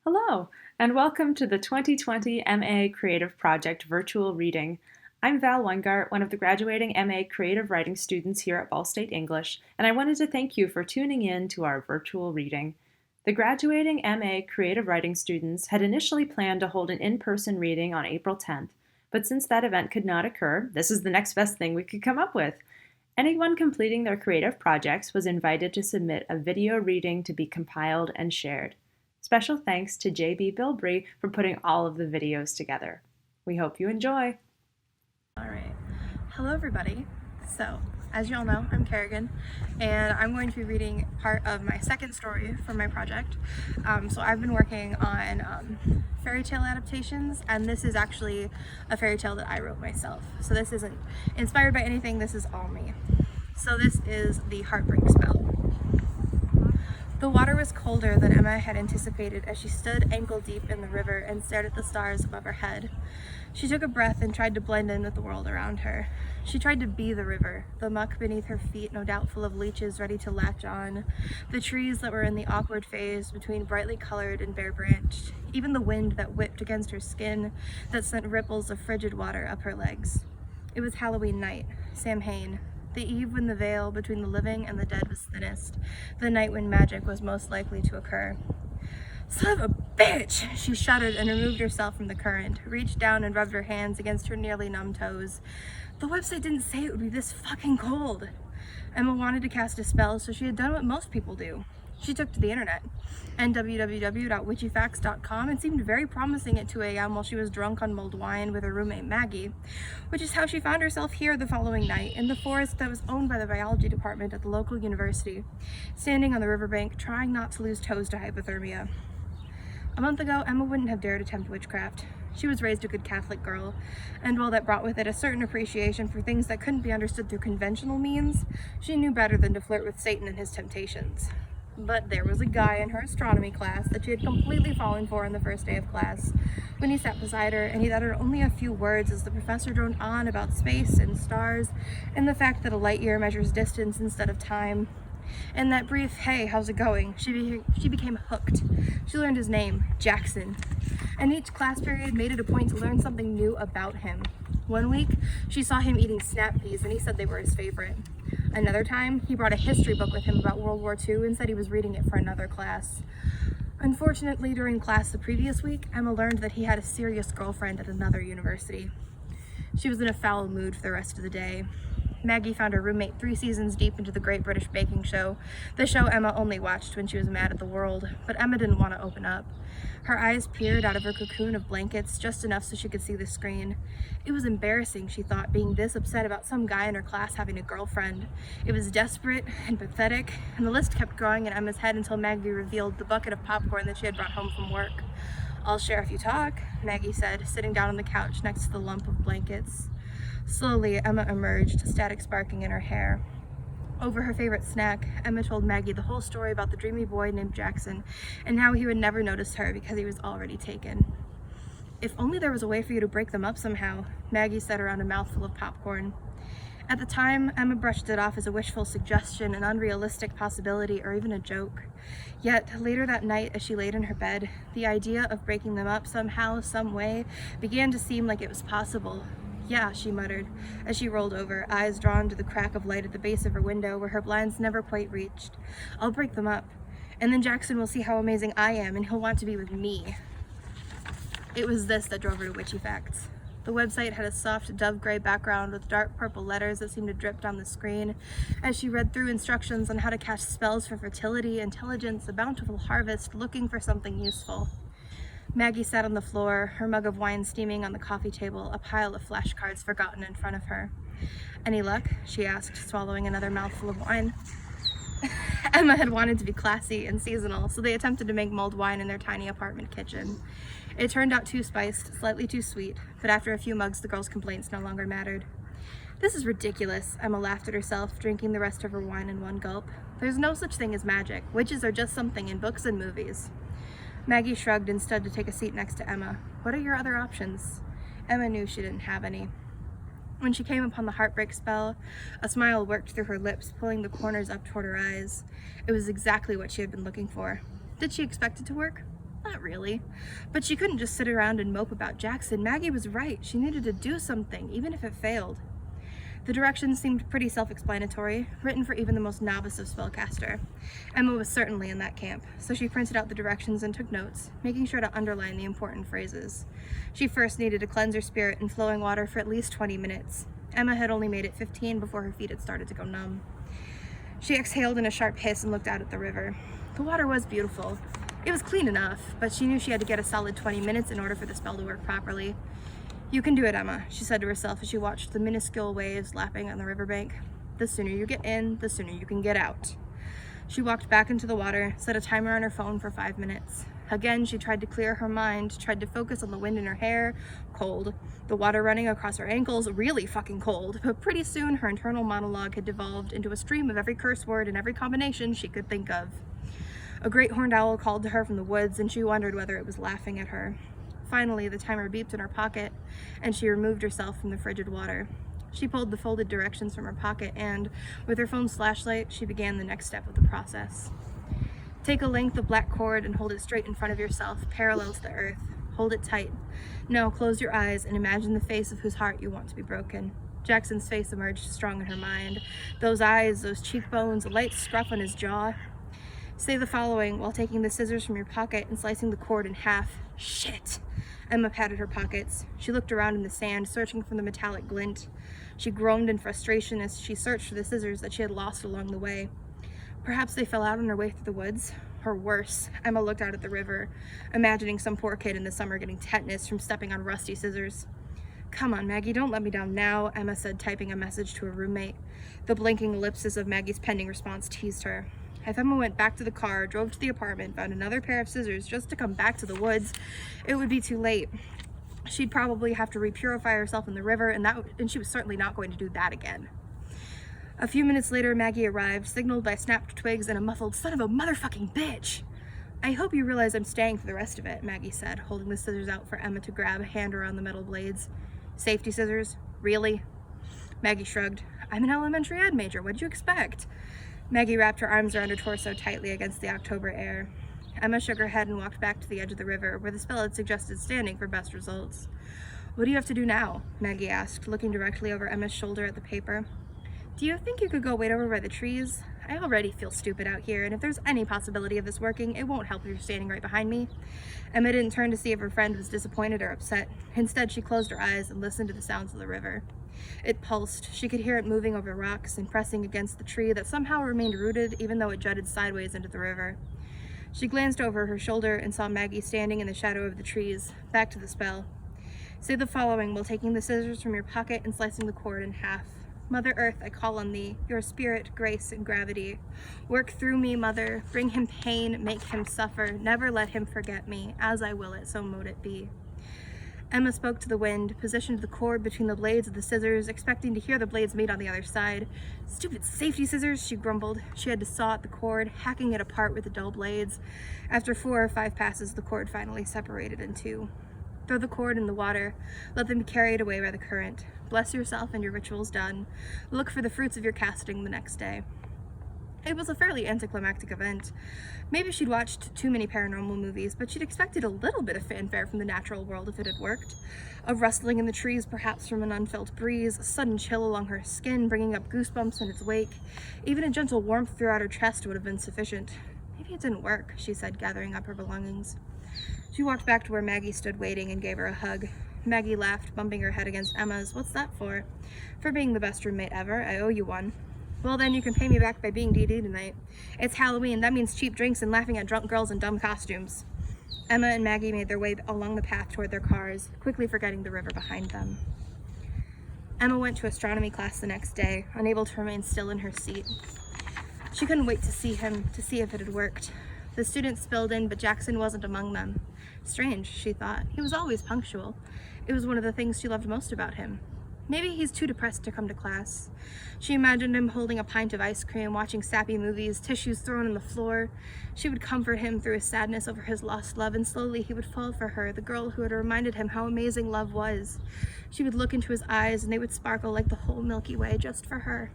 Hello, and welcome to the 2020 MA Creative Project virtual reading. I'm Val Weingart, one of the graduating MA Creative Writing students here at Ball State English, and I wanted to thank you for tuning in to our virtual reading. The graduating MA Creative Writing students had initially planned to hold an in-person reading on April 10th, but since that event could not occur, this is the next best thing we could come up with. Anyone completing their creative projects was invited to submit a video reading to be compiled and shared. Special thanks to JB Bilbrey for putting all of the videos together. We hope you enjoy. All right. Hello, everybody. So, as you all know, I'm Kerrigan, and I'm going to be reading part of my second story for my project. So I've been working on fairy tale adaptations, and this is actually a fairy tale that I wrote myself. So this isn't inspired by anything, this is all me. So this is The Heartbreak Spell. The water was colder than Emma had anticipated as she stood ankle deep in the river and stared at the stars above her head. She took a breath and tried to blend in with the world around her. She tried to be the river, the muck beneath her feet no doubt full of leeches ready to latch on, the trees that were in the awkward phase between brightly colored and bare-branched, even the wind that whipped against her skin that sent ripples of frigid water up her legs. It was Halloween night, Samhain, the eve when the veil between the living and the dead was thinnest, the night when magic was most likely to occur. Son of a bitch! She shuddered and removed herself from the current, reached down and rubbed her hands against her nearly numb toes. The website didn't say it would be this fucking cold. Emma wanted to cast a spell, so she had done what most people do. She took to the internet, and www.witchyfacts.com, and seemed very promising at 2 a.m. while she was drunk on mulled wine with her roommate Maggie, which is how she found herself here the following night, in the forest that was owned by the biology department at the local university, standing on the riverbank, trying not to lose toes to hypothermia. A month ago, Emma wouldn't have dared attempt witchcraft. She was raised a good Catholic girl, and while that brought with it a certain appreciation for things that couldn't be understood through conventional means, she knew better than to flirt with Satan and his temptations. But there was a guy in her astronomy class that she had completely fallen for on the first day of class, when he sat beside her and he uttered only a few words as the professor droned on about space and stars, and the fact that a light year measures distance instead of time. In that brief, "Hey, how's it going?" she became hooked. She learned his name, Jackson, and each class period made it a point to learn something new about him. One week, she saw him eating snap peas and he said they were his favorite. Another time, he brought a history book with him about World War II and said he was reading it for another class. Unfortunately, during class the previous week, Emma learned that he had a serious girlfriend at another university. She was in a foul mood for the rest of the day. Maggie found her roommate 3 seasons deep into the Great British Baking Show, the show Emma only watched when she was mad at the world, but Emma didn't want to open up. Her eyes peered out of her cocoon of blankets just enough so she could see the screen. It was embarrassing, she thought, being this upset about some guy in her class having a girlfriend. It was desperate and pathetic, and the list kept growing in Emma's head until Maggie revealed the bucket of popcorn that she had brought home from work. "I'll share if you talk," Maggie said, sitting down on the couch next to the lump of blankets. Slowly, Emma emerged, static sparking in her hair. Over her favorite snack, Emma told Maggie the whole story about the dreamy boy named Jackson and how he would never notice her because he was already taken. "If only there was a way for you to break them up somehow," Maggie said around a mouthful of popcorn. At the time, Emma brushed it off as a wishful suggestion, an unrealistic possibility, or even a joke. Yet, later that night as she laid in her bed, the idea of breaking them up somehow, some way, began to seem like it was possible. "Yeah," she muttered, as she rolled over, eyes drawn to the crack of light at the base of her window where her blinds never quite reached. "I'll break them up, and then Jackson will see how amazing I am, and he'll want to be with me." It was this that drove her to Witchy Facts. The website had a soft dove-gray background with dark purple letters that seemed to drip down the screen as she read through instructions on how to cast spells for fertility, intelligence, a bountiful harvest, looking for something useful. Maggie sat on the floor, her mug of wine steaming on the coffee table, a pile of flashcards forgotten in front of her. "Any luck?" she asked, swallowing another mouthful of wine. Emma had wanted to be classy and seasonal, so they attempted to make mulled wine in their tiny apartment kitchen. It turned out too spiced, slightly too sweet, but after a few mugs the girls' complaints no longer mattered. "This is ridiculous," Emma laughed at herself, drinking the rest of her wine in one gulp. "There's no such thing as magic. Witches are just something in books and movies." Maggie shrugged and stood to take a seat next to Emma. "What are your other options?" Emma knew she didn't have any. When she came upon the heartbreak spell, a smile worked through her lips, pulling the corners up toward her eyes. It was exactly what she had been looking for. Did she expect it to work? Not really. But she couldn't just sit around and mope about Jackson. Maggie was right. She needed to do something, even if it failed. The directions seemed pretty self-explanatory, written for even the most novice of spellcaster. Emma was certainly in that camp, so she printed out the directions and took notes, making sure to underline the important phrases. She first needed to cleanse her spirit in flowing water for at least 20 minutes. Emma had only made it 15 before her feet had started to go numb. She exhaled in a sharp hiss and looked out at the river. The water was beautiful. It was clean enough, but she knew she had to get a solid 20 minutes in order for the spell to work properly. "You can do it, Emma," she said to herself as she watched the minuscule waves lapping on the riverbank. "The sooner you get in, the sooner you can get out." She walked back into the water, set a timer on her phone for 5 minutes. Again, she tried to clear her mind, tried to focus on the wind in her hair, cold. The water running across her ankles, really fucking cold. But pretty soon, her internal monologue had devolved into a stream of every curse word and every combination she could think of. A great horned owl called to her from the woods, and she wondered whether it was laughing at her. Finally, the timer beeped in her pocket, and she removed herself from the frigid water. She pulled the folded directions from her pocket and, with her phone's flashlight, she began the next step of the process. Take a length of black cord and hold it straight in front of yourself, parallel to the earth. Hold it tight. Now close your eyes and imagine the face of whose heart you want to be broken. Jackson's face emerged strong in her mind. Those eyes, those cheekbones, a light scruff on his jaw. Say the following while taking the scissors from your pocket and slicing the cord in half. Shit! Emma patted her pockets. She looked around in the sand, searching for the metallic glint. She groaned in frustration as she searched for the scissors that she had lost along the way. Perhaps they fell out on her way through the woods. Or worse, Emma looked out at the river, imagining some poor kid in the summer getting tetanus from stepping on rusty scissors. "Come on, Maggie, don't let me down now," Emma said, typing a message to her roommate. The blinking ellipses of Maggie's pending response teased her. If Emma went back to the car, drove to the apartment, found another pair of scissors just to come back to the woods, it would be too late. She'd probably have to repurify herself in the river, and she was certainly not going to do that again. A few minutes later, Maggie arrived, signaled by snapped twigs and a muffled "son of a motherfucking bitch." "I hope you realize I'm staying for the rest of it," Maggie said, holding the scissors out for Emma to grab, hand around the metal blades. "Safety scissors? Really?" Maggie shrugged. "I'm an elementary ed major. What'd you expect?" Maggie wrapped her arms around her torso tightly against the October air. Emma shook her head and walked back to the edge of the river, where the spell had suggested standing for best results. "What do you have to do now?" Maggie asked, looking directly over Emma's shoulder at the paper. "Do you think you could go wait over by the trees? I already feel stupid out here, and if there's any possibility of this working, it won't help if you're standing right behind me." Emma didn't turn to see if her friend was disappointed or upset. Instead, she closed her eyes and listened to the sounds of the river. It pulsed. She could hear it moving over rocks and pressing against the tree that somehow remained rooted even though it jutted sideways into the river. She glanced over her shoulder and saw Maggie standing in the shadow of the trees, back to the spell. "Say the following while taking the scissors from your pocket and slicing the cord in half. Mother Earth, I call on thee, your spirit, grace, and gravity. Work through me, Mother. Bring him pain, make him suffer. Never let him forget me. As I will it, so mote it be." Emma spoke to the wind, positioned the cord between the blades of the scissors, expecting to hear the blades meet on the other side. "Stupid safety scissors," she grumbled. She had to saw at the cord, hacking it apart with the dull blades. After 4 or 5 passes, the cord finally separated in two. Throw the cord in the water. Let them be carried away by the current. Bless yourself and your ritual's done. Look for the fruits of your casting the next day. It was a fairly anticlimactic event. Maybe she'd watched too many paranormal movies, but she'd expected a little bit of fanfare from the natural world if it had worked. A rustling in the trees, perhaps from an unfelt breeze, a sudden chill along her skin, bringing up goosebumps in its wake. Even a gentle warmth throughout her chest would have been sufficient. Maybe it didn't work, she said, gathering up her belongings. She walked back to where Maggie stood waiting and gave her a hug. Maggie laughed, bumping her head against Emma's. "What's that for?" "For being the best roommate ever. I owe you one." "Well, then you can pay me back by being DD tonight. It's Halloween. That means cheap drinks and laughing at drunk girls in dumb costumes." Emma and Maggie made their way along the path toward their cars, quickly forgetting the river behind them. Emma went to astronomy class the next day, unable to remain still in her seat. She couldn't wait to see if it had worked. The students spilled in, but Jackson wasn't among them. Strange, she thought. He was always punctual. It was one of the things she loved most about him. Maybe he's too depressed to come to class. She imagined him holding a pint of ice cream, watching sappy movies, tissues thrown on the floor. She would comfort him through his sadness over his lost love, and slowly he would fall for her, the girl who had reminded him how amazing love was. She would look into his eyes, and they would sparkle like the whole Milky Way just for her.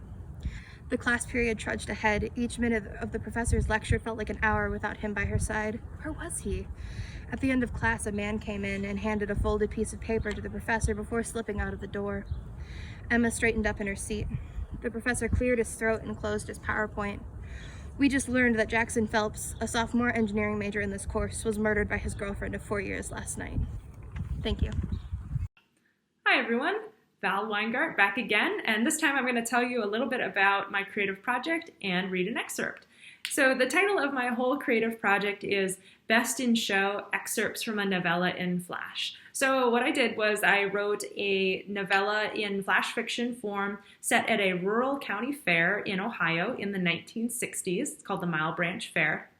The class period trudged ahead. Each minute of the professor's lecture felt like an hour without him by her side. Where was he? At the end of class, a man came in and handed a folded piece of paper to the professor before slipping out of the door. Emma straightened up in her seat. The professor cleared his throat and closed his PowerPoint. We just learned that Jackson Phelps, a sophomore engineering major in this course, was murdered by his girlfriend of 4 years last night. Thank you. Hi everyone, Val Weingart back again, and this time I'm going to tell you a little bit about my creative project and read an excerpt. So the title of my whole creative project is Best in Show, Excerpts from a Novella in Flash. So what I did was I wrote a novella in flash fiction form set at a rural county fair in Ohio in the 1960s. It's called the Mile Branch Fair.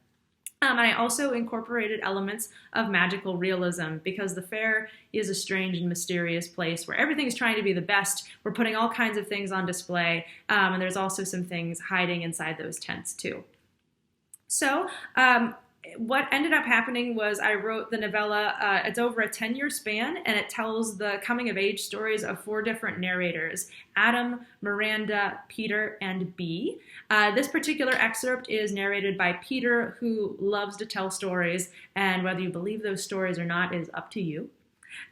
I also incorporated elements of magical realism because the fair is a strange and mysterious place where everything is trying to be the best. We're putting all kinds of things on display, and there's also some things hiding inside those tents too. So what ended up happening was I wrote the novella. It's over a 10-year span, and it tells the coming-of-age stories of 4 different narrators: Adam, Miranda, Peter, and Bee. This particular excerpt is narrated by Peter, who loves to tell stories, and whether you believe those stories or not is up to you.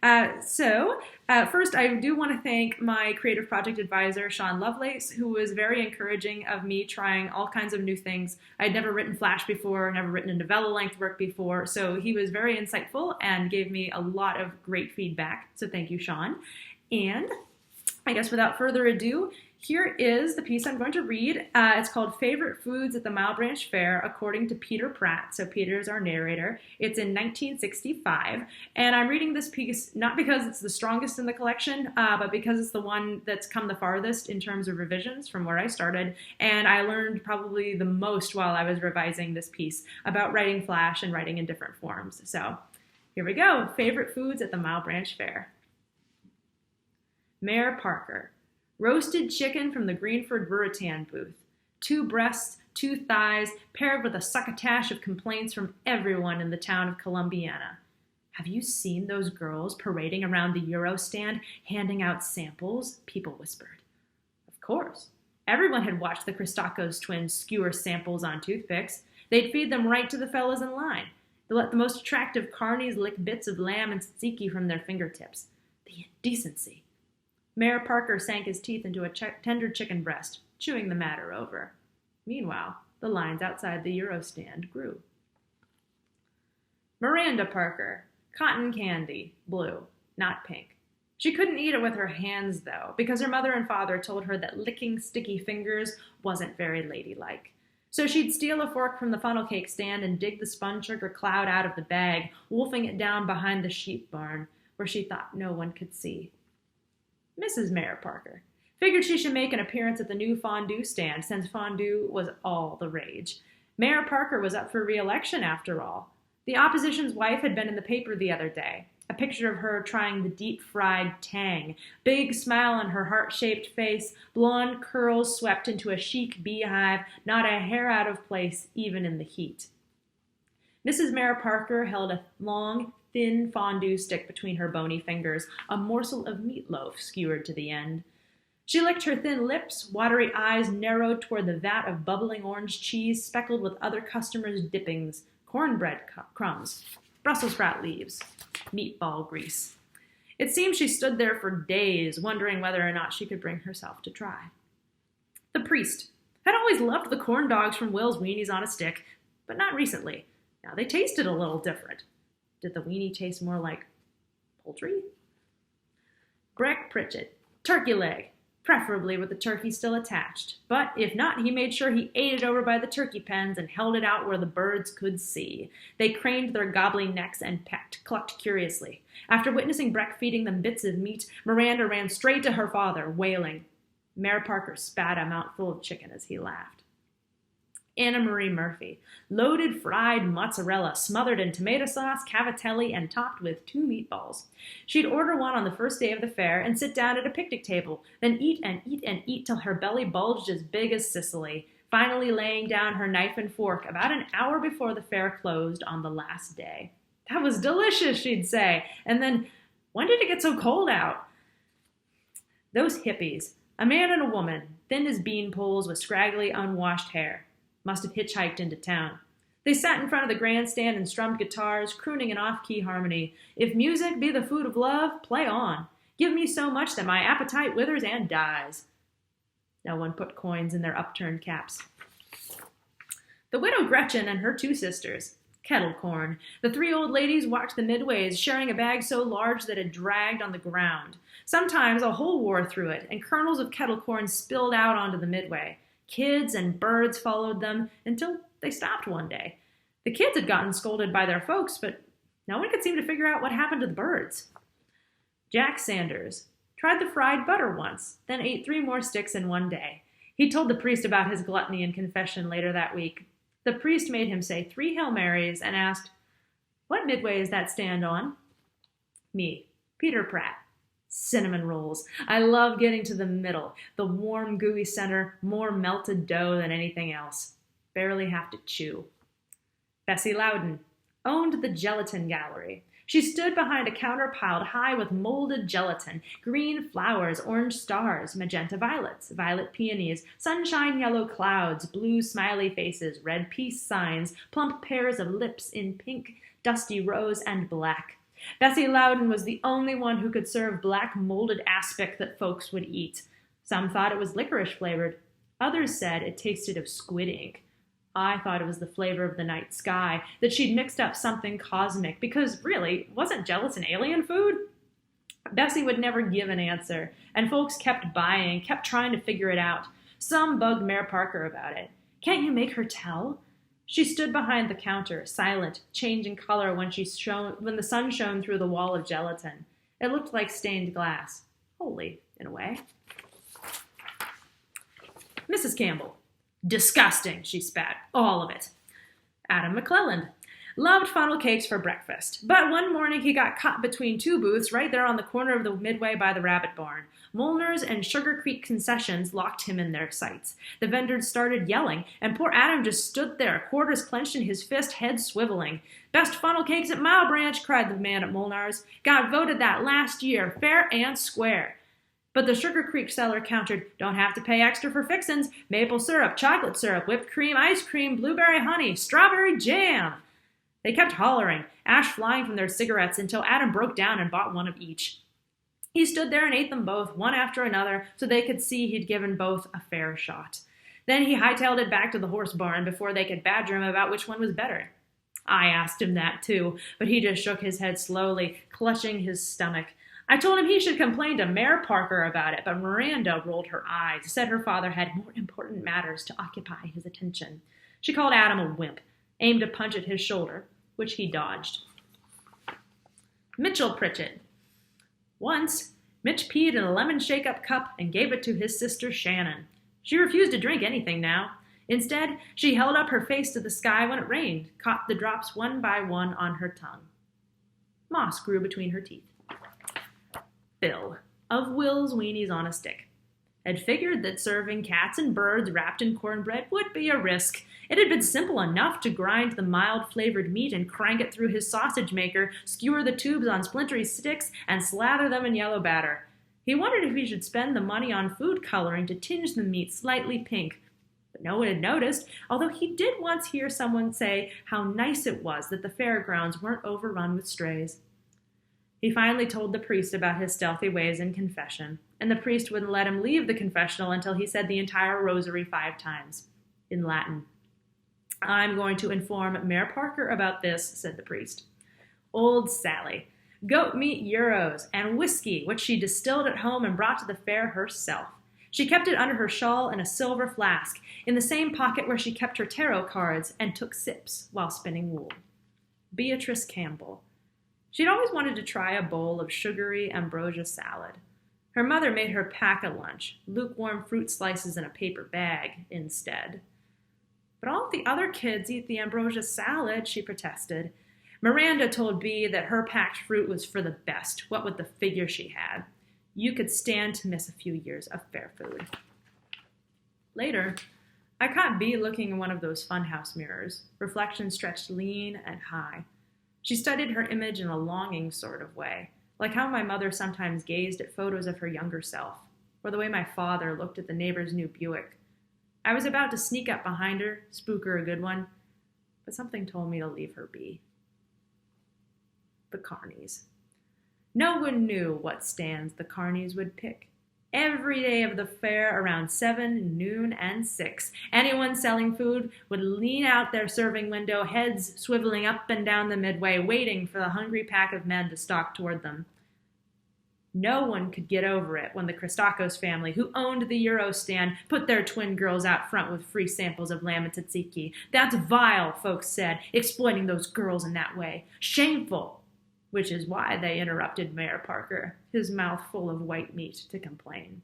First, I do want to thank my creative project advisor, Sean Lovelace, who was very encouraging of me trying all kinds of new things. I'd never written Flash before, never written a novella-length work before, so he was very insightful and gave me a lot of great feedback. So thank you, Sean. And I guess without further ado, here is the piece I'm going to read. It's called Favorite Foods at the Mile Branch Fair, according to Peter Pratt. So Peter is our narrator. It's in 1965. And I'm reading this piece not because it's the strongest in the collection, but because it's the one that's come the farthest in terms of revisions from where I started. And I learned probably the most while I was revising this piece about writing Flash and writing in different forms. So here we go. Favorite Foods at the Mile Branch Fair. Mayor Parker. Roasted chicken from the Greenford Ruritan booth. 2 breasts, 2 thighs, paired with a succotash of complaints from everyone in the town of Columbiana. Have you seen those girls parading around the Euro stand, handing out samples? People whispered. Of course. Everyone had watched the Christakos twins skewer samples on toothpicks. They'd feed them right to the fellas in line. They let the most attractive carnies lick bits of lamb and tzatziki from their fingertips. The indecency. Mayor Parker sank his teeth into a tender chicken breast, chewing the matter over. Meanwhile, the lines outside the Euro stand grew. Miranda Parker. Cotton candy. Blue, not pink. She couldn't eat it with her hands, though, because her mother and father told her that licking sticky fingers wasn't very ladylike. So she'd steal a fork from the funnel cake stand and dig the spun sugar cloud out of the bag, wolfing it down behind the sheep barn, where she thought no one could see. Mrs. Mayor Parker figured she should make an appearance at the new fondue stand, since fondue was all the rage. Mayor Parker was up for re-election, after all. The opposition's wife had been in the paper the other day. A picture of her trying the deep-fried tang. Big smile on her heart-shaped face, blonde curls swept into a chic beehive, not a hair out of place, even in the heat. Mrs. Mayor Parker held a long, thin fondue stick between her bony fingers, a morsel of meatloaf skewered to the end. She licked her thin lips, watery eyes narrowed toward the vat of bubbling orange cheese speckled with other customers' dippings, cornbread crumbs, Brussels sprout leaves, meatball grease. It seemed she stood there for days, wondering whether or not she could bring herself to try. The priest had always loved the corn dogs from Will's Weenies on a Stick, but not recently. Now they tasted a little different. Did the weenie taste more like poultry? Breck Pritchett. Turkey leg, preferably with the turkey still attached. But if not, he made sure he ate it over by the turkey pens and held it out where the birds could see. They craned their gobbling necks and pecked, clucked curiously. After witnessing Breck feeding them bits of meat, Miranda ran straight to her father, wailing. Mayor Parker spat a mouthful of chicken as he laughed. Anna Marie Murphy. Loaded fried mozzarella smothered in tomato sauce, cavatelli, and topped with 2 meatballs. She'd order one on the first day of the fair and sit down at a picnic table, then eat and eat and eat till her belly bulged as big as Sicily, finally laying down her knife and fork about an hour before the fair closed on the last day. That was delicious, she'd say. And then, when did it get so cold out? Those hippies, a man and a woman, thin as bean poles with scraggly, unwashed hair. Must have hitchhiked into town. They sat in front of the grandstand and strummed guitars, crooning an off-key harmony. If music be the food of love, play on. Give me so much that my appetite withers and dies. No one put coins in their upturned caps. The widow Gretchen and her two sisters. Kettle corn. The three old ladies walked the midways, sharing a bag so large that it dragged on the ground. Sometimes a hole wore through it, and kernels of kettle corn spilled out onto the midway. Kids and birds followed them until they stopped one day. The kids had gotten scolded by their folks, but no one could seem to figure out what happened to the birds. Jack Sanders tried the fried butter once, then ate 3 more sticks in one day. He told the priest about his gluttony in confession later that week. The priest made him say 3 Hail Marys and asked, "What midway is that stand on?" Me, Peter Pratt. Cinnamon rolls. I love getting to the middle, the warm, gooey center, more melted dough than anything else. Barely have to chew. Bessie Loudon owned the gelatin gallery. She stood behind a counter piled high with molded gelatin, green flowers, orange stars, magenta violets, violet peonies, sunshine yellow clouds, blue smiley faces, red peace signs, plump pairs of lips in pink, dusty rose, and black. Bessie Loudon was the only one who could serve black molded aspic that folks would eat. Some thought it was licorice flavored. Others said it tasted of squid ink. I thought it was the flavor of the night sky, that she'd mixed up something cosmic, because really, wasn't gelatin alien food? Bessie would never give an answer, and folks kept buying, kept trying to figure it out. Some bugged Mayor Parker about it. Can't you make her tell? She stood behind the counter, silent, changing color when the sun shone through the wall of gelatin. It looked like stained glass. Holy, in a way. Mrs. Campbell. Disgusting, she spat. All of it. Adam McClelland. Loved funnel cakes for breakfast. But one morning he got caught between 2 booths right there on the corner of the midway by the rabbit barn. Molnar's and Sugar Creek concessions locked him in their sights. The vendors started yelling, and poor Adam just stood there, quarters clenched in his fist, head swiveling. Best funnel cakes at Mile Branch, cried the man at Molnar's. Got voted that last year, fair and square. But the Sugar Creek seller countered, don't have to pay extra for fixins. Maple syrup, chocolate syrup, whipped cream, ice cream, blueberry honey, strawberry jam. They kept hollering, ash flying from their cigarettes, until Adam broke down and bought one of each. He stood there and ate them both, one after another, so they could see he'd given both a fair shot. Then he hightailed it back to the horse barn before they could badger him about which one was better. I asked him that too, but he just shook his head slowly, clutching his stomach. I told him he should complain to Mayor Parker about it, but Miranda rolled her eyes, said her father had more important matters to occupy his attention. She called Adam a wimp, aimed a punch at his shoulder, which he dodged. Mitchell Pritchett. Once, Mitch peed in a lemon shake-up cup and gave it to his sister Shannon. She refused to drink anything now. Instead, she held up her face to the sky when it rained, caught the drops one by one on her tongue. Moss grew between her teeth. Bill, of Will's Weenies on a Stick, had figured that serving cats and birds wrapped in cornbread would be a risk. It had been simple enough to grind the mild-flavored meat and crank it through his sausage maker, skewer the tubes on splintery sticks, and slather them in yellow batter. He wondered if he should spend the money on food coloring to tinge the meat slightly pink. But no one had noticed, although he did once hear someone say how nice it was that the fairgrounds weren't overrun with strays. He finally told the priest about his stealthy ways in confession, and the priest wouldn't let him leave the confessional until he said the entire rosary 5 times, in Latin. I'm going to inform Mayor Parker about this, said the priest. Old Sally. Goat meat euros and whiskey, which she distilled at home and brought to the fair herself. She kept it under her shawl in a silver flask, in the same pocket where she kept her tarot cards and took sips while spinning wool. Beatrice Campbell. She'd always wanted to try a bowl of sugary ambrosia salad. Her mother made her pack a lunch, lukewarm fruit slices in a paper bag instead. But all of the other kids eat the ambrosia salad, she protested. Miranda told Bea that her packed fruit was for the best, what with the figure she had. You could stand to miss a few years of fair food. Later, I caught Bea looking in one of those funhouse mirrors, reflection stretched lean and high. She studied her image in a longing sort of way, like how my mother sometimes gazed at photos of her younger self, or the way my father looked at the neighbor's new Buick. I was about to sneak up behind her, spook her a good one, but something told me to leave her be. The carnies. No one knew what stands the carnies would pick. Every day of the fair around 7, noon, and 6, anyone selling food would lean out their serving window, heads swiveling up and down the midway, waiting for the hungry pack of men to stalk toward them. No one could get over it when the Christakos family, who owned the Euro stand, put their twin girls out front with free samples of lamb and tzatziki. That's vile, folks said, exploiting those girls in that way. Shameful! Which is why they interrupted Mayor Parker, his mouth full of white meat, to complain.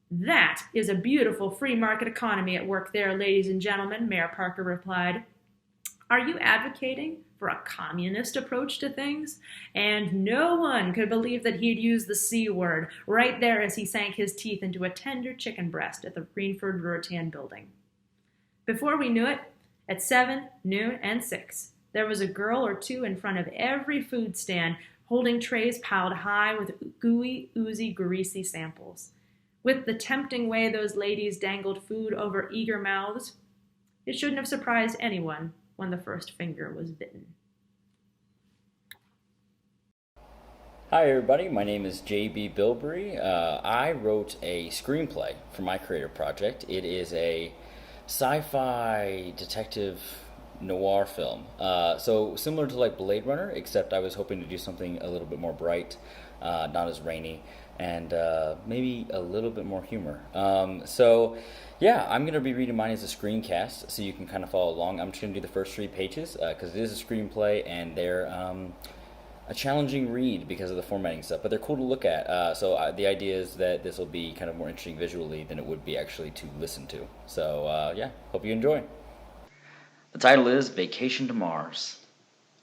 That is a beautiful free market economy at work there, ladies and gentlemen, Mayor Parker replied. Are you advocating for a communist approach to things? And no one could believe that he'd use the C word right there as he sank his teeth into a tender chicken breast at the Greenford Ruritan building. Before we knew it, at 7, noon, and 6, there was a girl or two in front of every food stand holding trays piled high with gooey, oozy, greasy samples. With the tempting way those ladies dangled food over eager mouths, it shouldn't have surprised anyone when the first finger was bitten. Hi everybody, my name is J.B. Bilbrey. I wrote a screenplay for my creative project. It is a sci-fi detective noir film. So similar to like Blade Runner, except I was hoping to do something a little bit more bright, not as rainy, and maybe a little bit more humor. Yeah, I'm going to be reading mine as a screencast, so you can kind of follow along. I'm just going to do the first 3 pages, because it is a screenplay, and they're a challenging read because of the formatting stuff, but they're cool to look at. The idea is that this will be kind of more interesting visually than it would be actually to listen to. Yeah, hope you enjoy. The title is Vacation to Mars.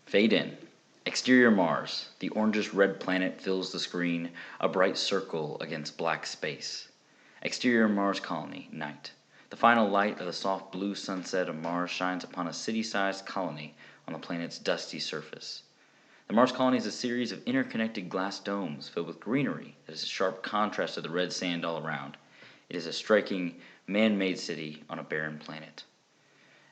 Fade in. Exterior Mars. The orangish red planet fills the screen, a bright circle against black space. Exterior Mars colony, night. The final light of the soft blue sunset of Mars shines upon a city-sized colony on the planet's dusty surface. The Mars colony is a series of interconnected glass domes filled with greenery that is a sharp contrast to the red sand all around. It is a striking, man-made city on a barren planet.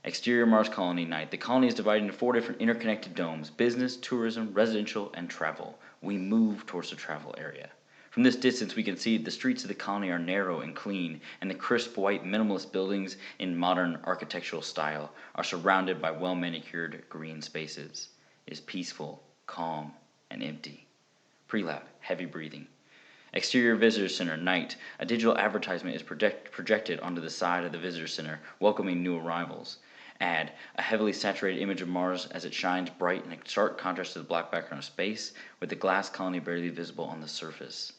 Exterior Mars colony, night. The colony is divided into 4 different interconnected domes: business, tourism, residential, and travel. We move towards the travel area. From this distance, we can see the streets of the colony are narrow and clean, and the crisp white minimalist buildings in modern architectural style are surrounded by well-manicured green spaces. It is peaceful, calm, and empty. Prelab, heavy breathing. Exterior Visitor Center, night. A digital advertisement is projected onto the side of the Visitor Center, welcoming new arrivals. Ad, a heavily saturated image of Mars as it shines bright in a stark contrast to the black background of space, with the glass colony barely visible on the surface.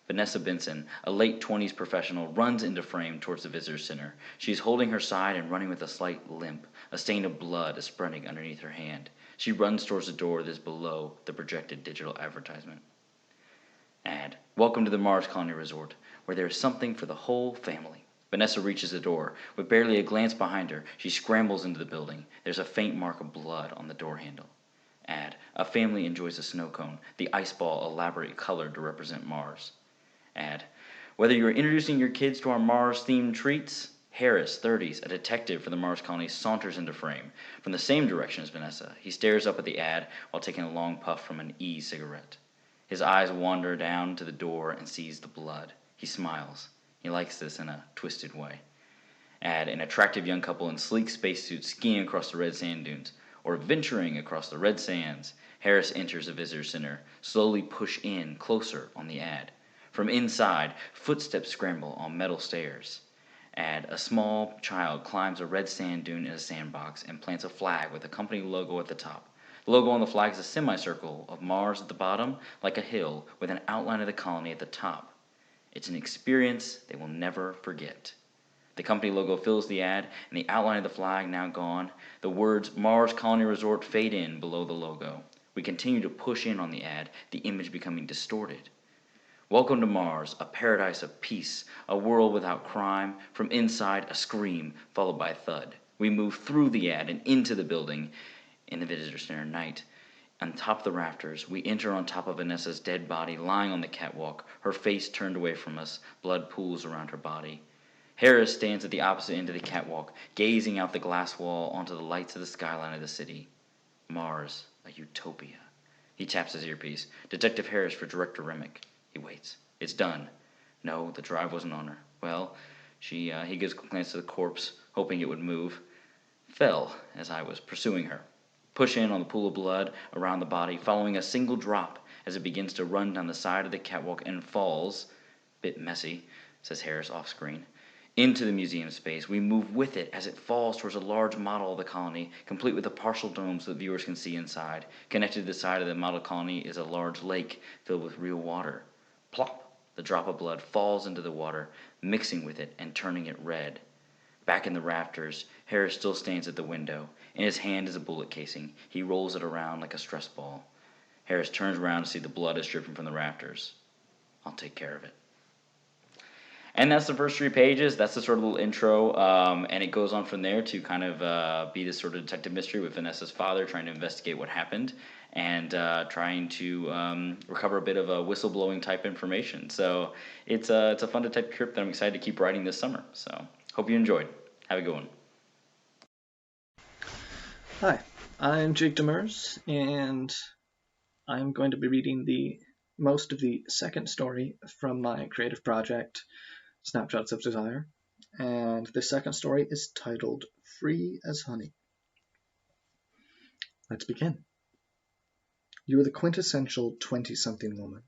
Vanessa Benson, a late 20s professional, runs into frame towards the Visitor Center. She is holding her side and running with a slight limp. A stain of blood is spreading underneath her hand. She runs towards the door that is below the projected digital advertisement. Ad, welcome to the Mars Colony Resort, where there is something for the whole family. Vanessa reaches the door. With barely a glance behind her, she scrambles into the building. There's a faint mark of blood on the door handle. Ad, a family enjoys a snow cone, the ice ball elaborately colored to represent Mars. Ad, whether you are introducing your kids to our Mars-themed treats, Harris, 30s, a detective for the Mars colony, saunters into frame. From the same direction as Vanessa, he stares up at the ad while taking a long puff from an e-cigarette. His eyes wander down to the door and sees the blood. He smiles. He likes this in a twisted way. Ad, an attractive young couple in sleek spacesuits skiing across the red sand dunes, or venturing across the red sands. Harris enters the visitor center. Slowly push in closer on the ad. From inside, footsteps scramble on metal stairs. Ad, a small child climbs a red sand dune in a sandbox and plants a flag with the company logo at the top. The logo on the flag is a semicircle of Mars at the bottom, like a hill, with an outline of the colony at the top. It's an experience they will never forget. The company logo fills the ad, and the outline of the flag now gone. The words Mars Colony Resort fade in below the logo. We continue to push in on the ad, the image becoming distorted. Welcome to Mars, a paradise of peace, a world without crime. From inside, a scream, followed by a thud. We move through the ad and into the building in the visitor center night. On top of the rafters, we enter on top of Vanessa's dead body lying on the catwalk, her face turned away from us, blood pools around her body. Harris stands at the opposite end of the catwalk, gazing out the glass wall onto the lights of the skyline of the city. Mars, a utopia. He taps his earpiece. Detective Harris for Director Remick. He waits. It's done. No, the drive wasn't on her. Well, he gives a glance at the corpse, hoping it would move. Fell as I was pursuing her. Push in on the pool of blood around the body, following a single drop as it begins to run down the side of the catwalk and falls. Bit messy, says Harris off screen. Into the museum space. We move with it as it falls towards a large model of the colony, complete with a partial dome so that viewers can see inside. Connected to the side of the model colony is a large lake filled with real water. Plop! The drop of blood falls into the water, mixing with it and turning it red. Back in the rafters, Harris still stands at the window. In his hand is a bullet casing. He rolls it around like a stress ball. Harris turns around to see the blood is dripping from the rafters. I'll take care of it. And that's the first 3 pages. That's the sort of little intro, and it goes on from there to kind of be this sort of detective mystery with Vanessa's father trying to investigate what happened and trying to recover a bit of a whistleblowing type information. So it's a fun detective trip that I'm excited to keep writing this summer. So hope you enjoyed. Have a good one. Hi, I'm Jake Demers, and I'm going to be reading most of the second story from my creative project, Snapshots of Desire, and the second story is titled Free as Honey. Let's begin. You are the quintessential 20-something woman.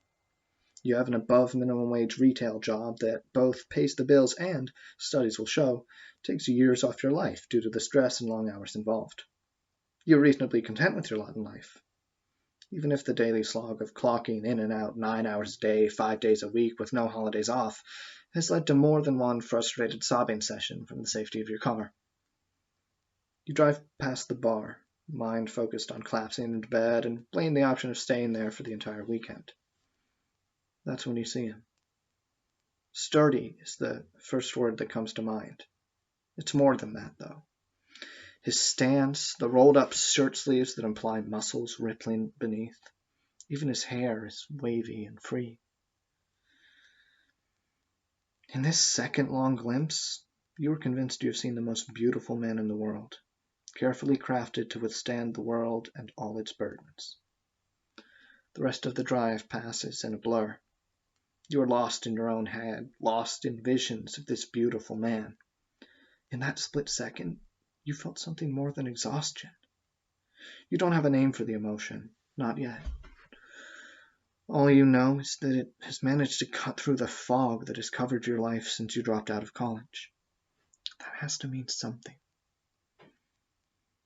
You have an above minimum wage retail job that both pays the bills and, studies will show, takes years off your life due to the stress and long hours involved. You're reasonably content with your lot in life, even if the daily slog of clocking in and out 9 hours a day, 5 days a week with no holidays off has led to more than one frustrated sobbing session from the safety of your car. You drive past the bar, mind focused on collapsing into bed and weighing the option of staying there for the entire weekend. That's when you see him. Sturdy is the first word that comes to mind. It's more than that, though. His stance, the rolled-up shirt sleeves that imply muscles rippling beneath. Even his hair is wavy and free. In this second long glimpse, you are convinced you have seen the most beautiful man in the world, carefully crafted to withstand the world and all its burdens. The rest of the drive passes in a blur. You are lost in your own head, lost in visions of this beautiful man. In that split second, you felt something more than exhaustion. You don't have a name for the emotion, not yet. All you know is that it has managed to cut through the fog that has covered your life since you dropped out of college. That has to mean something.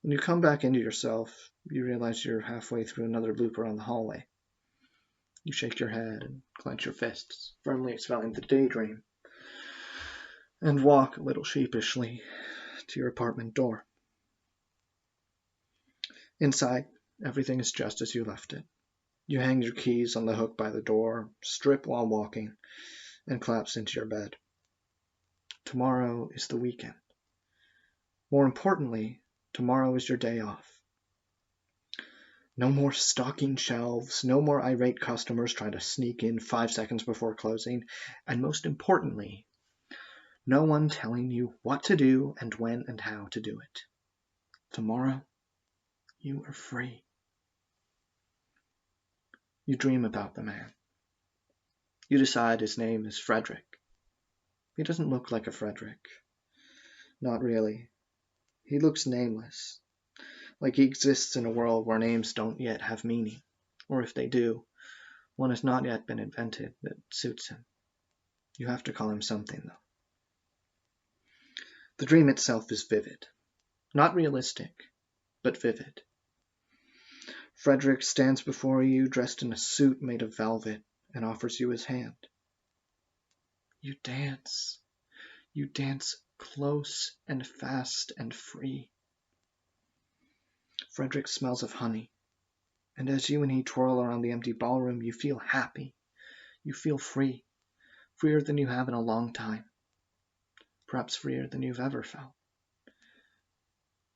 When you come back into yourself, you realize you're halfway through another loop around the hallway. You shake your head and clench your fists, firmly expelling the daydream, and walk a little sheepishly to your apartment door. Inside, everything is just as you left it. You hang your keys on the hook by the door, strip while walking, and collapse into your bed. Tomorrow is the weekend. More importantly, tomorrow is your day off. No more stocking shelves, no more irate customers trying to sneak in 5 seconds before closing, and most importantly, no one telling you what to do and when and how to do it. Tomorrow, you are free. You dream about the man. You decide his name is Frederick. He doesn't look like a Frederick. Not really. He looks nameless, like he exists in a world where names don't yet have meaning, or if they do, one has not yet been invented that suits him. You have to call him something, though. The dream itself is vivid. Not realistic, but vivid. Frederick stands before you dressed in a suit made of velvet and offers you his hand. You dance. You dance close and fast and free. Frederick smells of honey, and as you and he twirl around the empty ballroom, you feel happy. You feel free, freer than you have in a long time, perhaps freer than you've ever felt.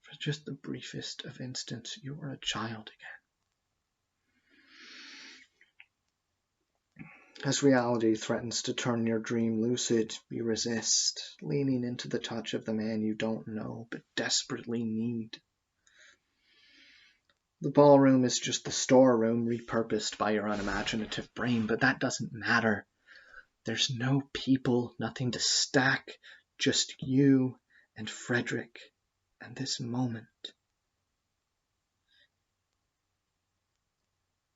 For just the briefest of instants, you are a child again. As reality threatens to turn your dream lucid, you resist, leaning into the touch of the man you don't know but desperately need. The ballroom is just the storeroom repurposed by your unimaginative brain, but that doesn't matter. There's no people, nothing to stack, just you and Frederick and this moment.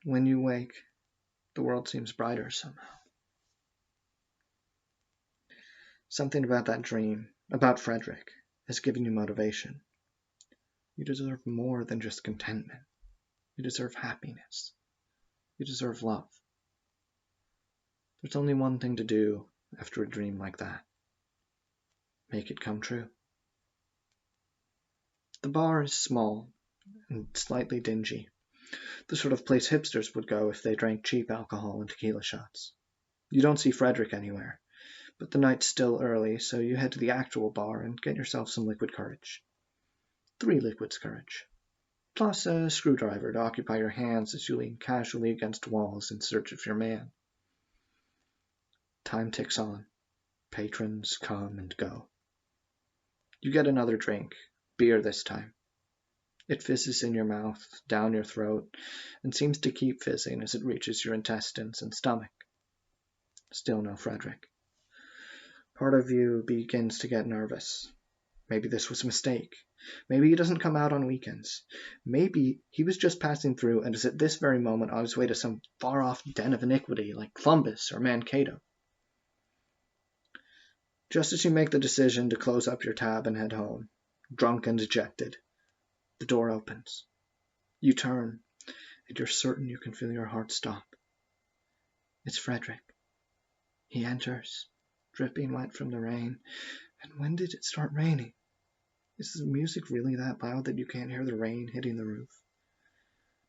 When you wake, the world seems brighter somehow. Something about that dream, about Frederick, has given you motivation. You deserve more than just contentment. You deserve happiness. You deserve love. There's only one thing to do after a dream like that. Make it come true. The bar is small and slightly dingy, the sort of place hipsters would go if they drank cheap alcohol and tequila shots. You don't see Frederick anywhere, but the night's still early, so you head to the actual bar and get yourself some liquid courage. 3 liquids courage. Plus a screwdriver to occupy your hands as you lean casually against walls in search of your man. Time ticks on. Patrons come and go. You get another drink, beer this time. It fizzes in your mouth, down your throat, and seems to keep fizzing as it reaches your intestines and stomach. Still no Frederick. Part of you begins to get nervous. Maybe this was a mistake. Maybe he doesn't come out on weekends. Maybe he was just passing through and is at this very moment on his way to some far-off den of iniquity like Columbus or Mankato. Just as you make the decision to close up your tab and head home, drunk and dejected, the door opens. You turn, and you're certain you can feel your heart stop. It's Frederick. He enters, dripping wet from the rain. And when did it start raining? Is the music really that loud that you can't hear the rain hitting the roof?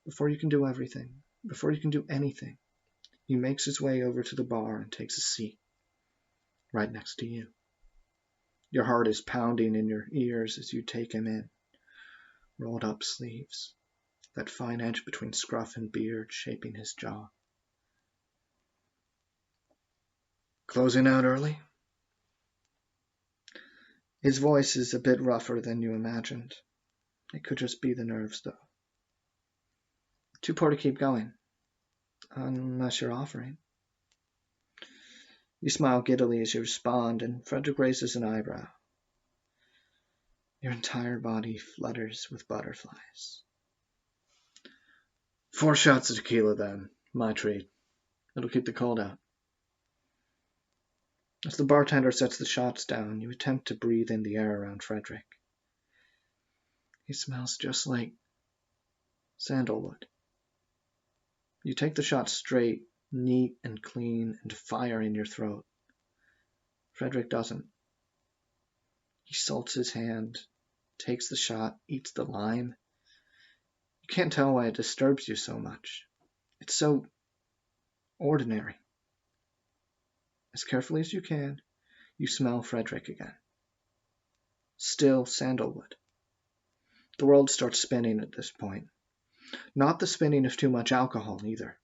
Before you can do everything, before you can do anything, he makes his way over to the bar and takes a seat, right next to you. Your heart is pounding in your ears as you take him in. Rolled up sleeves, that fine edge between scruff and beard shaping his jaw. Closing out early? His voice is a bit rougher than you imagined. It could just be the nerves, though. Too poor to keep going, unless you're offering. You smile giddily as you respond, and Frederick raises an eyebrow. Your entire body flutters with butterflies. 4 shots of tequila, then. My treat. It'll keep the cold out. As the bartender sets the shots down, you attempt to breathe in the air around Frederick. He smells just like sandalwood. You take the shot straight, neat and clean, and fire in your throat. Frederick doesn't. He salts his hand, takes the shot, eats the lime. You can't tell why it disturbs you so much. It's so ordinary. As carefully as you can, you smell Frederick again. Still sandalwood. The world starts spinning at this point. Not the spinning of too much alcohol, either.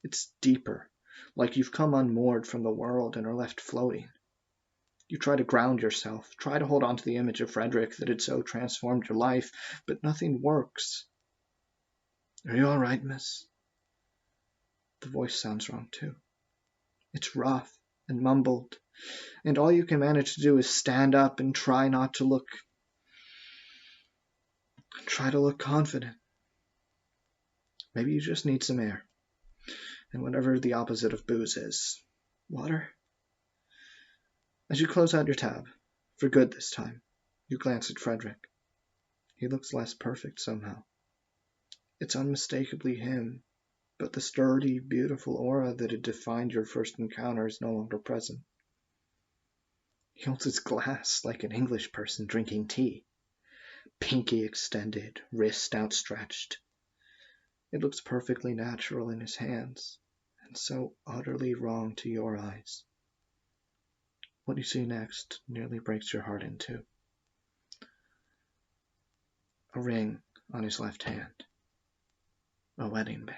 It's deeper, like you've come unmoored from the world and are left floating. You try to ground yourself, try to hold on to the image of Frederick that had so transformed your life, but nothing works. Are you all right, miss? The voice sounds wrong, too. It's rough and mumbled, and all you can manage to do is stand up and try to look confident. Maybe you just need some air, and whatever the opposite of booze is. Water? As you close out your tab, for good this time, you glance at Frederick. He looks less perfect somehow. It's unmistakably him, but the sturdy, beautiful aura that had defined your first encounter is no longer present. He holds his glass like an English person drinking tea. Pinky extended, wrist outstretched. It looks perfectly natural in his hands, and so utterly wrong to your eyes. What you see next nearly breaks your heart in two. A ring on his left hand. A wedding band.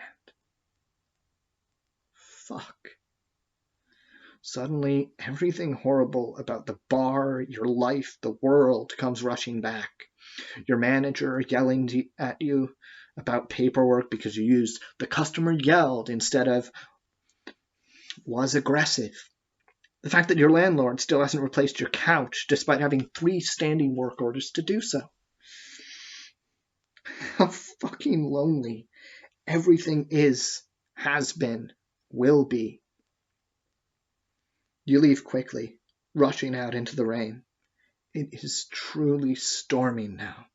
Fuck. Suddenly, everything horrible about the bar, your life, the world comes rushing back. Your manager yelling at you about paperwork because you used the customer yelled instead of was aggressive. The fact that your landlord still hasn't replaced your couch despite having 3 standing work orders to do so. How fucking lonely everything is, has been, will be. You leave quickly, rushing out into the rain. It is truly storming now,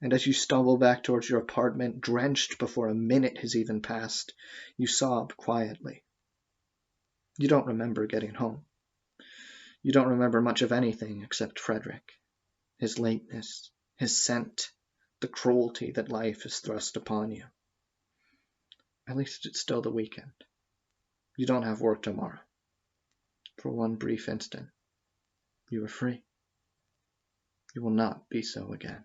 and as you stumble back towards your apartment, drenched before a minute has even passed, you sob quietly. You don't remember getting home. You don't remember much of anything except Frederick, his lateness, his scent, the cruelty that life has thrust upon you. At least it's still the weekend. You don't have work tomorrow. For one brief instant, you are free. You will not be so again.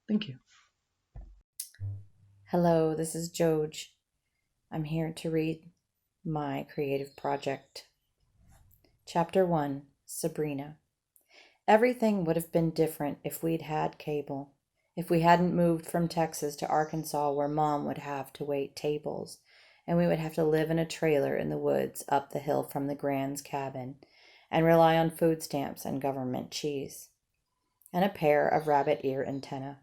Thank you. Hello, this is Joj. I'm here to read my creative project. Chapter 1, Sabrina. Everything would have been different if we'd had cable. If we hadn't moved from Texas to Arkansas where Mom would have to wait tables, and we would have to live in a trailer in the woods up the hill from the Grand's cabin, and rely on food stamps and government cheese, and a pair of rabbit ear antennae.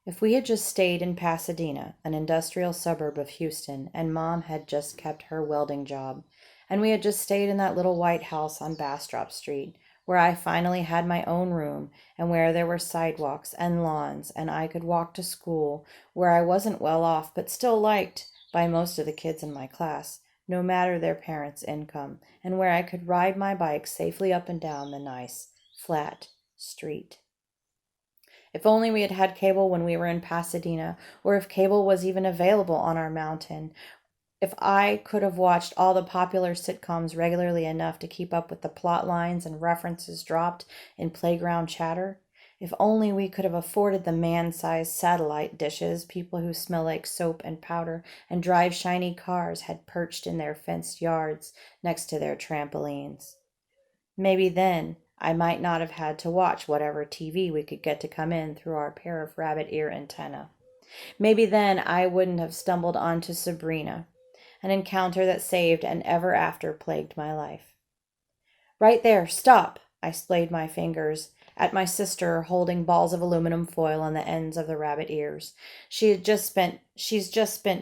If we had just stayed in Pasadena, an industrial suburb of Houston, and Mom had just kept her welding job, and we had just stayed in that little white house on Bastrop Street, where I finally had my own room, and where there were sidewalks and lawns, and I could walk to school, where I wasn't well off but still liked by most of the kids in my class, no matter their parents' income, and where I could ride my bike safely up and down the nice, flat street. If only we had had cable when we were in Pasadena, or if cable was even available on our mountain. If I could have watched all the popular sitcoms regularly enough to keep up with the plot lines and references dropped in playground chatter. If only we could have afforded the man-sized satellite dishes people who smell like soap and powder and drive shiny cars had perched in their fenced yards next to their trampolines. Maybe then I might not have had to watch whatever TV we could get to come in through our pair of rabbit ear antennae. Maybe then I wouldn't have stumbled onto Sabrina, an encounter that saved and ever after plagued my life. Right there, stop! I splayed my fingers at my sister holding balls of aluminum foil on the ends of the rabbit ears. She's just spent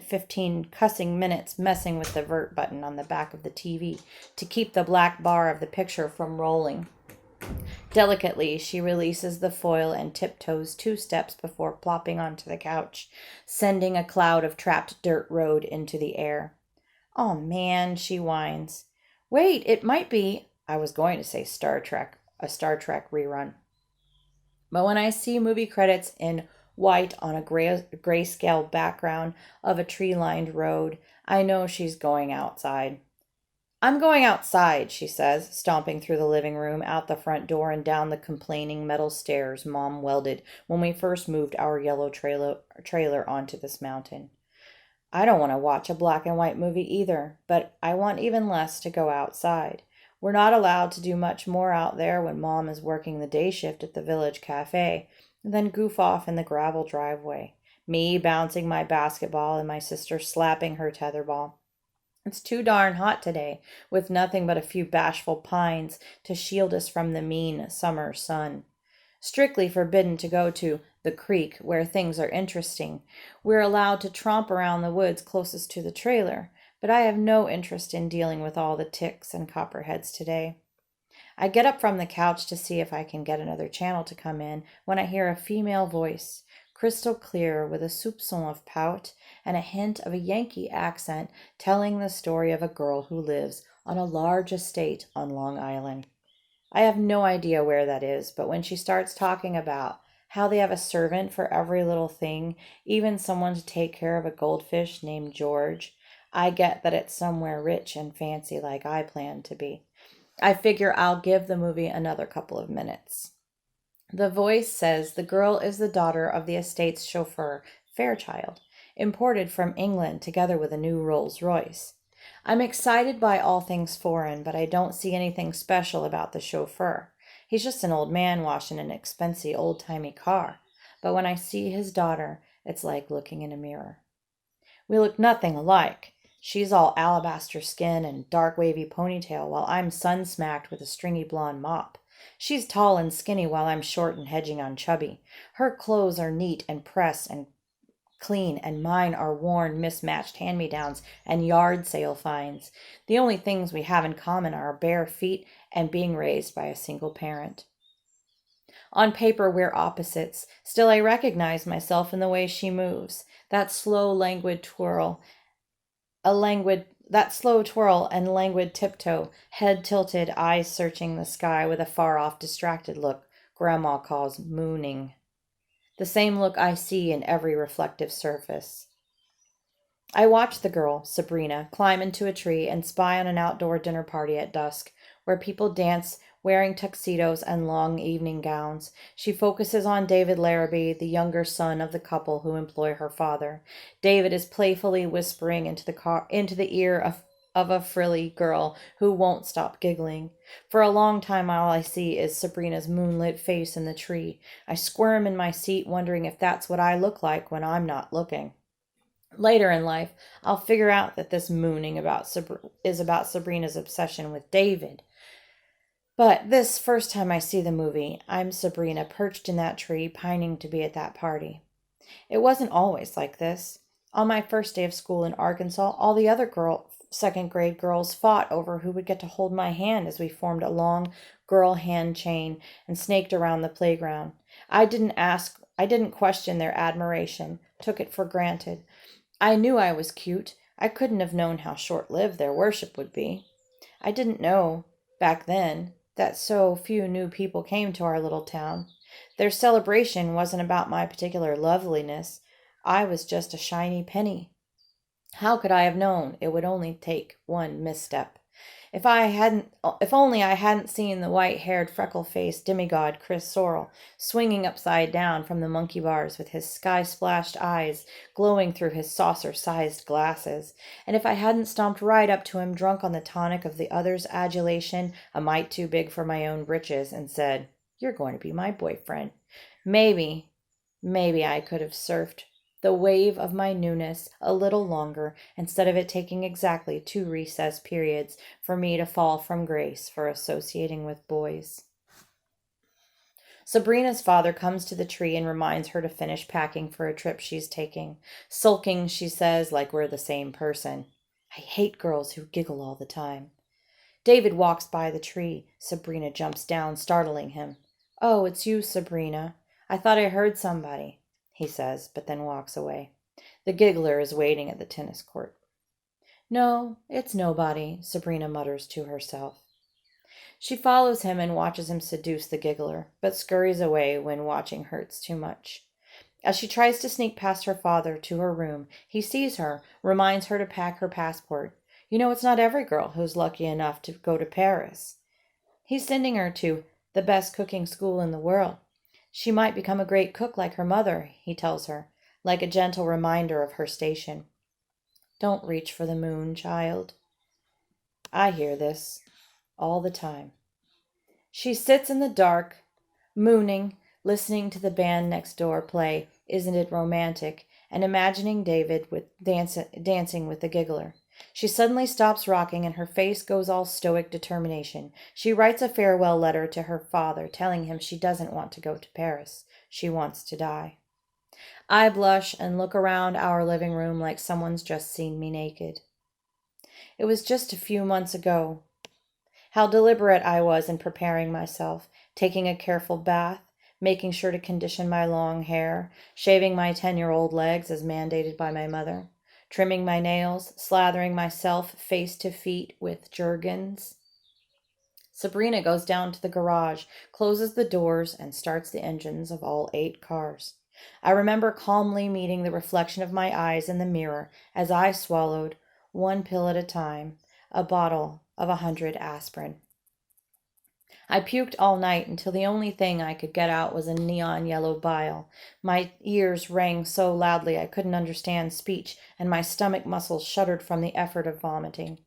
15 cussing minutes messing with the vert button on the back of the TV to keep the black bar of the picture from rolling. Delicately, she releases the foil and tiptoes 2 steps before plopping onto the couch, sending a cloud of trapped dirt road into the air. "Oh, man," she whines. "Wait, it might be—" I was going to say Star Trek, a Star Trek rerun. But when I see movie credits in white on a grayscale background of a tree-lined road, I know she's going outside. "I'm going outside," she says, stomping through the living room, out the front door, and down the complaining metal stairs Mom welded when we first moved our yellow trailer onto this mountain. I don't want to watch a black and white movie either, but I want even less to go outside. We're not allowed to do much more out there when Mom is working the day shift at the village cafe, and then goof off in the gravel driveway, me bouncing my basketball and my sister slapping her tetherball. It's too darn hot today, with nothing but a few bashful pines to shield us from the mean summer sun. Strictly forbidden to go to the creek where things are interesting. We're allowed to tromp around the woods closest to the trailer, but I have no interest in dealing with all the ticks and copperheads today. I get up from the couch to see if I can get another channel to come in when I hear a female voice, crystal clear with a soupçon of pout and a hint of a Yankee accent, telling the story of a girl who lives on a large estate on Long Island. I have no idea where that is, but when she starts talking about how they have a servant for every little thing, even someone to take care of a goldfish named George, I get that it's somewhere rich and fancy like I plan to be. I figure I'll give the movie another couple of minutes. The voice says the girl is the daughter of the estate's chauffeur, Fairchild, imported from England together with a new Rolls-Royce. I'm excited by all things foreign, but I don't see anything special about the chauffeur. He's just an old man washing an expensive old-timey car. But when I see his daughter, it's like looking in a mirror. We look nothing alike. She's all alabaster skin and dark wavy ponytail, while I'm sun-smacked with a stringy blonde mop. She's tall and skinny, while I'm short and hedging on chubby. Her clothes are neat and pressed and clean, and mine are worn, mismatched hand-me-downs and yard sale finds. The only things we have in common are bare feet and being raised by a single parent. On paper, we're opposites. Still, I recognize myself in the way she moves. That slow, languid twirl, that slow twirl and languid tiptoe, head tilted, eyes searching the sky with a far-off, distracted look Grandma calls mooning. The same look I see in every reflective surface. I watch the girl, Sabrina, climb into a tree and spy on an outdoor dinner party at dusk, where people dance wearing tuxedos and long evening gowns. She focuses on David Larrabee, the younger son of the couple who employ her father. David is playfully whispering into the ear of a frilly girl who won't stop giggling. For a long time, all I see is Sabrina's moonlit face in the tree. I squirm in my seat, wondering if that's what I look like when I'm not looking. Later in life, I'll figure out that this mooning is about Sabrina's obsession with David. But this first time I see the movie, I'm Sabrina perched in that tree, pining to be at that party. It wasn't always like this. On my first day of school in Arkansas, all the other second grade girls fought over who would get to hold my hand as we formed a long girl hand chain and snaked around the playground. I didn't question their admiration, took it for granted. I knew I was cute. I couldn't have known how short-lived their worship would be. I didn't know, back then, that so few new people came to our little town. Their celebration wasn't about my particular loveliness. I was just a shiny penny. How could I have known it would only take one misstep? If only I hadn't seen the white-haired, freckle-faced demigod Chris Sorrell swinging upside down from the monkey bars with his sky-splashed eyes glowing through his saucer-sized glasses, and if I hadn't stomped right up to him drunk on the tonic of the other's adulation, a mite too big for my own britches, and said, "You're going to be my boyfriend." Maybe I could have surfed the wave of my newness a little longer, instead of it taking exactly 2 recess periods for me to fall from grace for associating with boys. Sabrina's father comes to the tree and reminds her to finish packing for a trip she's taking. Sulking, she says, like we're the same person. I hate girls who giggle all the time. David walks by the tree. Sabrina jumps down, startling him. "Oh, it's you, Sabrina. I thought I heard somebody," he says, but then walks away. The giggler is waiting at the tennis court. "No, it's nobody," Sabrina mutters to herself. She follows him and watches him seduce the giggler, but scurries away when watching hurts too much. As she tries to sneak past her father to her room, he sees her, reminds her to pack her passport. You know, it's not every girl who's lucky enough to go to Paris. He's sending her to the best cooking school in the world. She might become a great cook like her mother, he tells her, like a gentle reminder of her station. Don't reach for the moon, child. I hear this all the time. She sits in the dark, mooning, listening to the band next door play "Isn't It Romantic," and imagining David dancing with the giggler. She suddenly stops rocking and her face goes all stoic determination. She writes a farewell letter to her father, telling him she doesn't want to go to Paris. She wants to die. I blush and look around our living room like someone's just seen me naked. It was just a few months ago. How deliberate I was in preparing myself, taking a careful bath, making sure to condition my long hair, shaving my 10-year-old legs as mandated by my mother, trimming my nails, slathering myself face to feet with Jergens. Sabrina goes down to the garage, closes the doors, and starts the engines of all 8 cars. I remember calmly meeting the reflection of my eyes in the mirror as I swallowed, 1 pill at a time, a bottle of 100 aspirin. I puked all night until the only thing I could get out was a neon yellow bile. My ears rang so loudly I couldn't understand speech, and my stomach muscles shuddered from the effort of vomiting.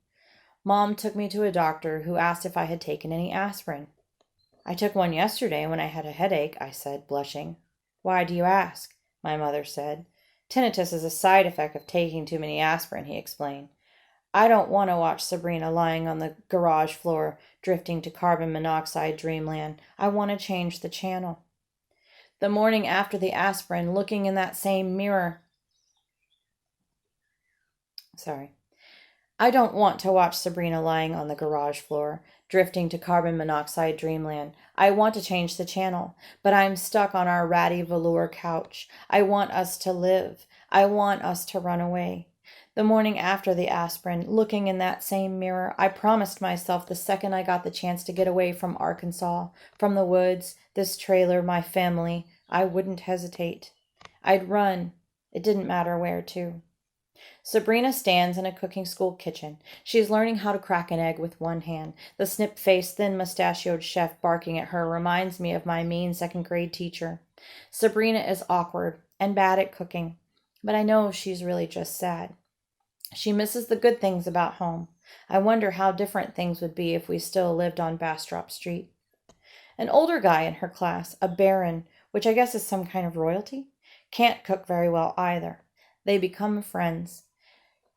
Mom took me to a doctor who asked if I had taken any aspirin. I took one yesterday when I had a headache, I said, blushing. Why do you ask? My mother said. Tinnitus is a side effect of taking too many aspirin, he explained. I don't want to watch Sabrina lying on the garage floor, drifting to carbon monoxide dreamland. I want to change the channel. The morning after the aspirin, looking in that same mirror. Sorry. I don't want to watch Sabrina lying on the garage floor, drifting to carbon monoxide dreamland. I want to change the channel, but I'm stuck on our ratty velour couch. I want us to live. I want us to run away. The morning after the aspirin, looking in that same mirror, I promised myself the second I got the chance to get away from Arkansas, from the woods, this trailer, my family, I wouldn't hesitate. I'd run. It didn't matter where to. Sabrina stands in a cooking school kitchen. She is learning how to crack an egg with one hand. The snip-faced, thin-mustachioed chef barking at her reminds me of my mean second-grade teacher. Sabrina is awkward and bad at cooking, but I know she's really just sad. She misses the good things about home. I wonder how different things would be if we still lived on Bastrop Street. An older guy in her class, a baron, which I guess is some kind of royalty, can't cook very well either. They become friends.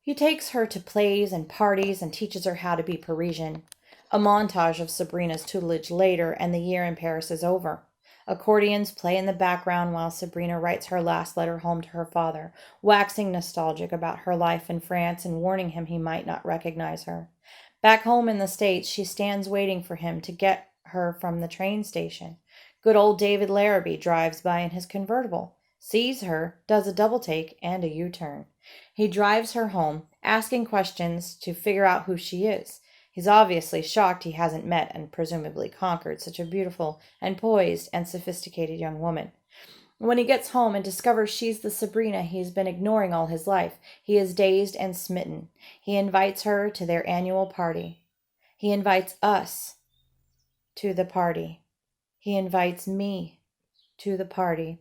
He takes her to plays and parties and teaches her how to be Parisian. A montage of Sabrina's tutelage later, and the year in Paris is over. Accordions play in the background while Sabrina writes her last letter home to her father, waxing nostalgic about her life in France and warning him he might not recognize her. Back home in the States, she stands waiting for him to get her from the train station. Good old David Larrabee drives by in his convertible, sees her, does a double take and a U-turn. He drives her home, asking questions to figure out who she is. He's obviously shocked he hasn't met and presumably conquered such a beautiful and poised and sophisticated young woman. When he gets home and discovers she's the Sabrina he's been ignoring all his life, he is dazed and smitten. He invites her to their annual party. He invites us to the party. He invites me to the party.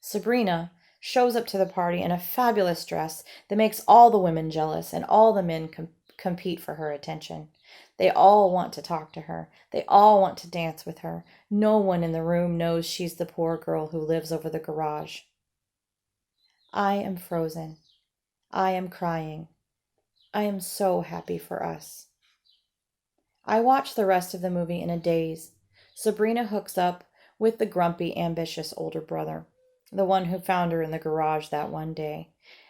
Sabrina shows up to the party in a fabulous dress that makes all the women jealous and all the men compete for her attention. They all want to talk to her. They all want to dance with her. No one in the room knows she's the poor girl who lives over the garage. I am frozen. I am crying. I am so happy for us. I watch the rest of the movie in a daze. Sabrina hooks up with the grumpy, ambitious older brother, the one who found her in the garage that one day,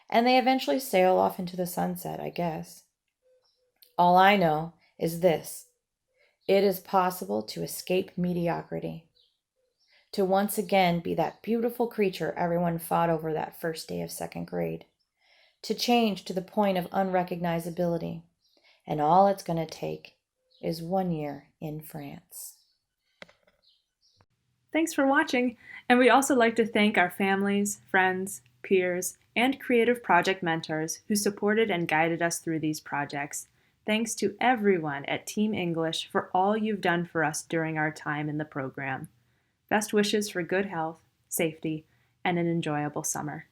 and they eventually sail off into the sunset, I guess. All I know is this: it is possible to escape mediocrity, to once again be that beautiful creature everyone fought over that first day of second grade, to change to the point of unrecognizability, and all it's going to take is 1 year in France. Thanks for watching, and we'd also like to thank our families, friends, peers, and creative project mentors who supported and guided us through these projects. Thanks to everyone at Team English for all you've done for us during our time in the program. Best wishes for good health, safety, and an enjoyable summer.